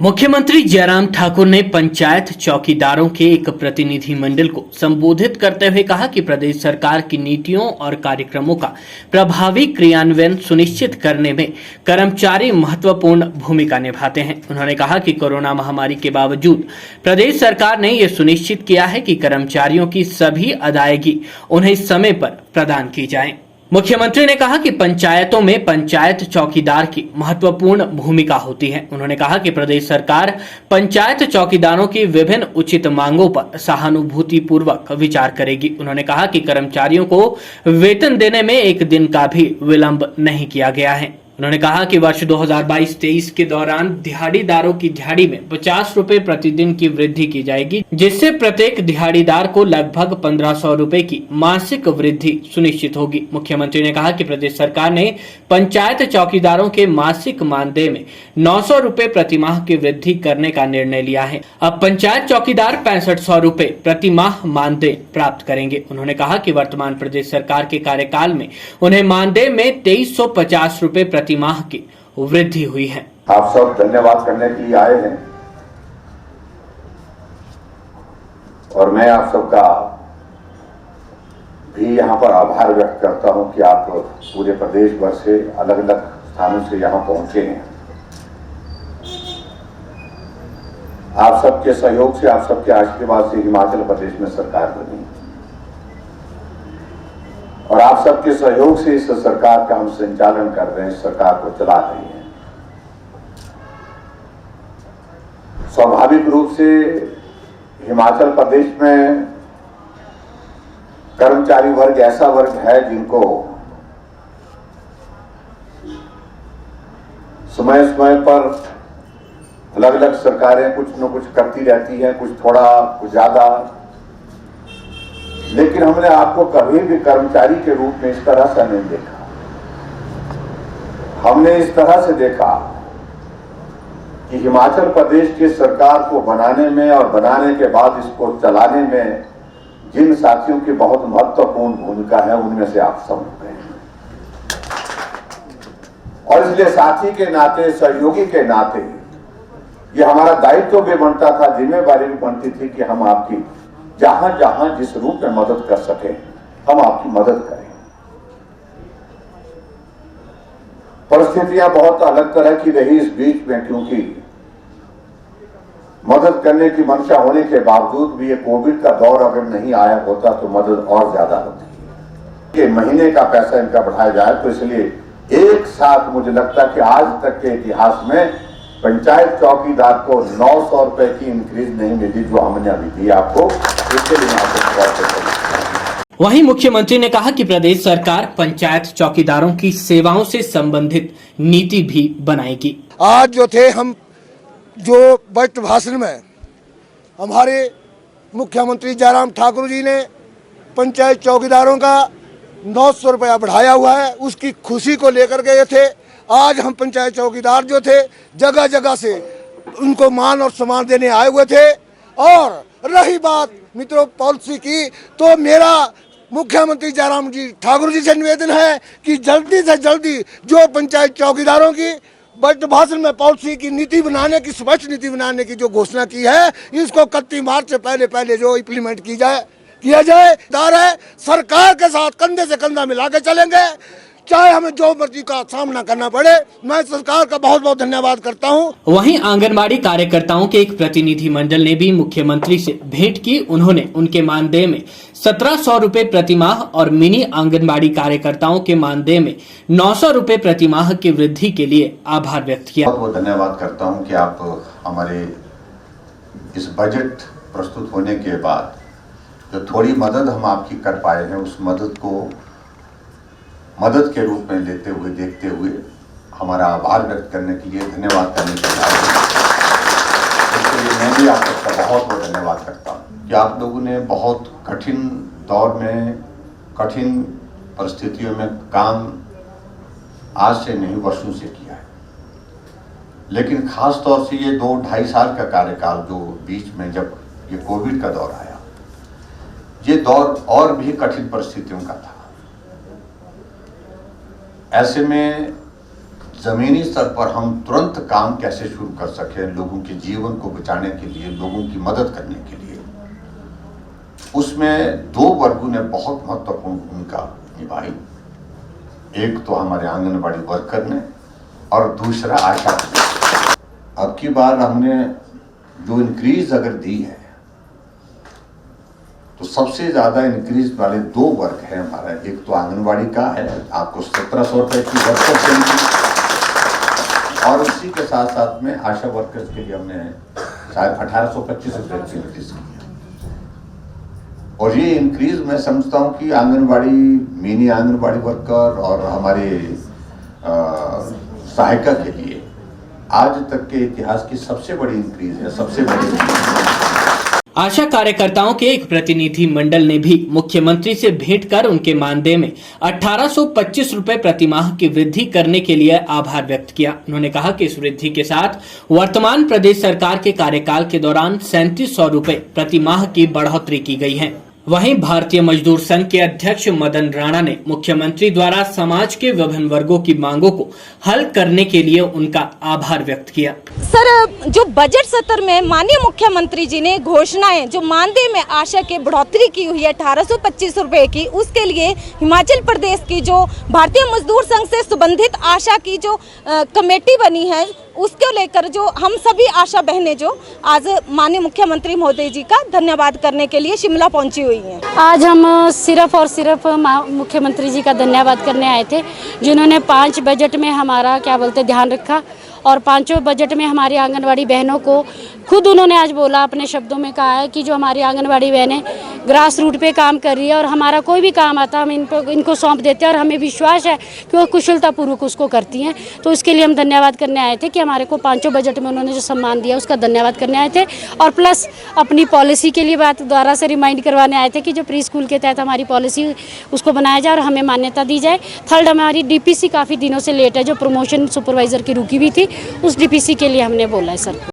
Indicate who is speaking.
Speaker 1: मुख्यमंत्री जयराम ठाकुर ने पंचायत चौकीदारों के एक प्रतिनिधिमंडल को संबोधित करते हुए कहा कि प्रदेश सरकार की नीतियों और कार्यक्रमों का प्रभावी क्रियान्वयन सुनिश्चित करने में कर्मचारी महत्वपूर्ण भूमिका निभाते हैं। उन्होंने कहा कि कोरोना महामारी के बावजूद प्रदेश सरकार ने यह सुनिश्चित किया है कि कर्मचारियों की सभी अदायगी उन्हें समय पर प्रदान की जाए। मुख्यमंत्री ने कहा कि पंचायतों में पंचायत चौकीदार की महत्वपूर्ण भूमिका होती है। उन्होंने कहा कि प्रदेश सरकार पंचायत चौकीदारों की विभिन्न उचित मांगों पर सहानुभूतिपूर्वक विचार करेगी। उन्होंने कहा कि कर्मचारियों को वेतन देने में एक दिन का भी विलंब नहीं किया गया है। उन्होंने कहा कि वर्ष 2022-23 के दौरान दिहाड़ीदारों की दिहाड़ी में 50 रुपए प्रतिदिन की वृद्धि की जाएगी, जिससे प्रत्येक दिहाड़ीदार को लगभग 1500 रुपए की मासिक वृद्धि सुनिश्चित होगी। मुख्यमंत्री ने कहा कि प्रदेश सरकार ने पंचायत चौकीदारों के मासिक मानदेय में 900 रुपए प्रति माह की वृद्धि करने का निर्णय लिया है। अब पंचायत चौकीदार 6500 रुपए प्रति माह मानदेय प्राप्त करेंगे। उन्होंने कहा कि वर्तमान प्रदेश सरकार के कार्यकाल में उन्हें मानदेय में 2350 रुपए प्रति माह की वृद्धि हुई है।
Speaker 2: आप सब धन्यवाद करने के लिए आए हैं और मैं आप सबका भी यहाँ पर आभार व्यक्त करता हूँ कि आप पूरे प्रदेश भर से अलग अलग स्थानों से यहाँ पहुंचे हैं। आप सबके सहयोग से, आप सबके आशीर्वाद से हिमाचल प्रदेश में सरकार बनी और आप सबके सहयोग से इस सरकार का हम संचालन कर रहे हैं, इस सरकार को चला रहे हैं। स्वाभाविक रूप से हिमाचल प्रदेश में कर्मचारी वर्ग ऐसा वर्ग है जिनको समय समय पर अलग अलग सरकारें कुछ न कुछ करती रहती हैं, कुछ थोड़ा कुछ ज्यादा, लेकिन हमने आपको कभी भी कर्मचारी के रूप में इस तरह से नहीं देखा। हमने इस तरह से देखा कि हिमाचल प्रदेश की सरकार को बनाने में और बनाने के बाद इसको चलाने में जिन साथियों की बहुत महत्वपूर्ण भूमिका है उनमें से आप सब लोग हैं। और इसलिए साथी के नाते, सहयोगी के नाते ये हमारा दायित्व भी बनता था, जिम्मेवारी भी बनती थी कि हम आपकी जहां जहां जिस रूप में मदद कर सके हम आपकी मदद करें। परिस्थितियां बहुत अलग तरह की रही इस बीच में, क्योंकि मदद करने की मंशा होने के बावजूद भी ये कोविड का दौर अगर नहीं आया होता तो मदद और ज्यादा होती है। महीने का पैसा इनका बढ़ाया जाए, तो इसलिए एक साथ मुझे लगता है कि आज तक के इतिहास में पंचायत चौकीदार को 900 रुपए की इंक्रीज नहीं मिली जो हमने अभी दी आपको। इसके लिए आपको
Speaker 1: वहीं मुख्यमंत्री ने कहा कि प्रदेश सरकार पंचायत चौकीदारों की सेवाओं से संबंधित नीति भी बनाएगी।
Speaker 3: आज जो थे हम जो बजट भाषण में हमारे मुख्यमंत्री जयराम ठाकुर जी ने पंचायत चौकीदारों का 900 रुपया बढ़ाया हुआ है, उसकी खुशी को लेकर गए थे। आज हम पंचायत चौकीदार जो थे जगह जगह से उनको मान और सम्मान देने आए हुए थे। और रही बात मित्रों पॉलिसी की, तो मेरा मुख्यमंत्री जयराम जी ठाकुर जी से निवेदन है कि जल्दी से जल्दी जो पंचायत चौकीदारों की बजट भाषण में पॉलिसी की नीति बनाने की, स्पष्ट नीति बनाने की जो घोषणा की है, इसको 31 मार्च से पहले जो इम्प्लीमेंट किया जाए। सरकार के साथ कंधे से कंधा मिला के चलेंगे, चाहे हमें जो मर्जी का सामना करना पड़े। मैं सरकार का बहुत बहुत धन्यवाद करता हूं।
Speaker 1: वहीं आंगनबाड़ी कार्यकर्ताओं के एक प्रतिनिधिमंडल ने भी मुख्यमंत्री से भेंट की। उन्होंने उनके मानदेय में 1700 रुपए प्रति माह और मिनी आंगनबाड़ी कार्यकर्ताओं के मानदेय में 900 रुपए प्रति माह की वृद्धि के लिए आभार व्यक्त किया।
Speaker 2: बहुत बहुत धन्यवाद करता हूं कि आप हमारे इस बजट प्रस्तुत होने के बाद जो थोड़ी मदद हम आपकी कर पाए हैं, उस मदद को मदद के रूप में लेते हुए, देखते हुए हमारा आभार व्यक्त करने के लिए, धन्यवाद करने के लिए इसके लिए मैं भी आप सबका बहुत बहुत धन्यवाद करता हूँ कि आप लोगों ने बहुत कठिन दौर में, कठिन परिस्थितियों में काम आज से नहीं वर्षों से किया है। लेकिन खास तौर से ये 2-2.5 साल का कार्यकाल जो बीच में जब ये कोविड का दौर आया, ये दौर और भी कठिन परिस्थितियों का था। ऐसे में ज़मीनी स्तर पर हम तुरंत काम कैसे शुरू कर सकें, लोगों के जीवन को बचाने के लिए, लोगों की मदद करने के लिए, उसमें दो वर्गों ने बहुत महत्वपूर्ण भूमिका निभाई। एक तो हमारे आंगनबाड़ी वर्कर ने और दूसरा आशा ने। अब की बार हमने जो इंक्रीज अगर दी है तो सबसे ज्यादा इंक्रीज वाले दो वर्ग हैं हमारा। एक तो आंगनबाड़ी का है, आपको 1700 रुपए की वर्कर देंगे, और उसी के साथ साथ में आशा वर्कर्स के लिए हमने शायद 1825 रुपए की इंक्रीज की है। और ये इंक्रीज मैं समझता हूँ कि आंगनबाड़ी, मिनी आंगनबाड़ी वर्कर और हमारे सहायिका के लिए आज तक के इतिहास की सबसे बड़ी इंक्रीज है, सबसे बड़ी इंक्रीज।
Speaker 1: आशा कार्यकर्ताओं के एक प्रतिनिधि मंडल ने भी मुख्यमंत्री से भेंट कर उनके मानदेय में 1825 रुपए प्रतिमाह की वृद्धि करने के लिए आभार व्यक्त किया। उन्होंने कहा कि इस वृद्धि के साथ वर्तमान प्रदेश सरकार के कार्यकाल के दौरान 3700 रुपए प्रतिमाह की बढ़ोतरी की गई है। वहीं भारतीय मजदूर संघ के अध्यक्ष मदन राणा ने मुख्यमंत्री द्वारा समाज के विभिन्न वर्गों की मांगों को हल करने के लिए उनका आभार व्यक्त किया।
Speaker 4: सर, जो बजट सत्र में माननीय मुख्यमंत्री जी ने घोषणाएं, जो मानदेय में आशा की बढ़ोतरी की हुई है 1825 रुपए की, उसके लिए हिमाचल प्रदेश की जो भारतीय मजदूर संघ से संबंधित आशा की जो कमेटी बनी है, उसको लेकर जो हम सभी आशा बहनें जो आज माननीय मुख्यमंत्री महोदय जी का धन्यवाद करने के लिए शिमला पहुंची हुई हैं।
Speaker 5: आज हम सिर्फ और सिर्फ मुख्यमंत्री जी का धन्यवाद करने आए थे, जिन्होंने 5 बजट में हमारा ध्यान रखा और 5 बजट में हमारी आंगनवाड़ी बहनों को खुद उन्होंने आज बोला, अपने शब्दों में कहा है कि जो हमारी आंगनवाड़ी बहनें ग्रास रूट पे काम कर रही है और हमारा कोई भी काम आता है हम इनको सौंप देते हैं और हमें विश्वास है कि वो कुशलतापूर्वक उसको करती हैं। तो इसके लिए हम धन्यवाद करने आए थे कि हमारे को 5 बजट में उन्होंने जो सम्मान दिया उसका धन्यवाद करने आए थे, और प्लस अपनी पॉलिसी के लिए बात दोबारा से रिमाइंड करवाने आए थे कि जो प्री स्कूल के तहत हमारी पॉलिसी उसको बनाया जाए और हमें मान्यता दी जाए। थर्ड, हमारी DPC काफ़ी दिनों से लेट है, जो प्रमोशन सुपरवाइजर की रुकी हुई थी, उस DPC के लिए हमने बोला है सर को।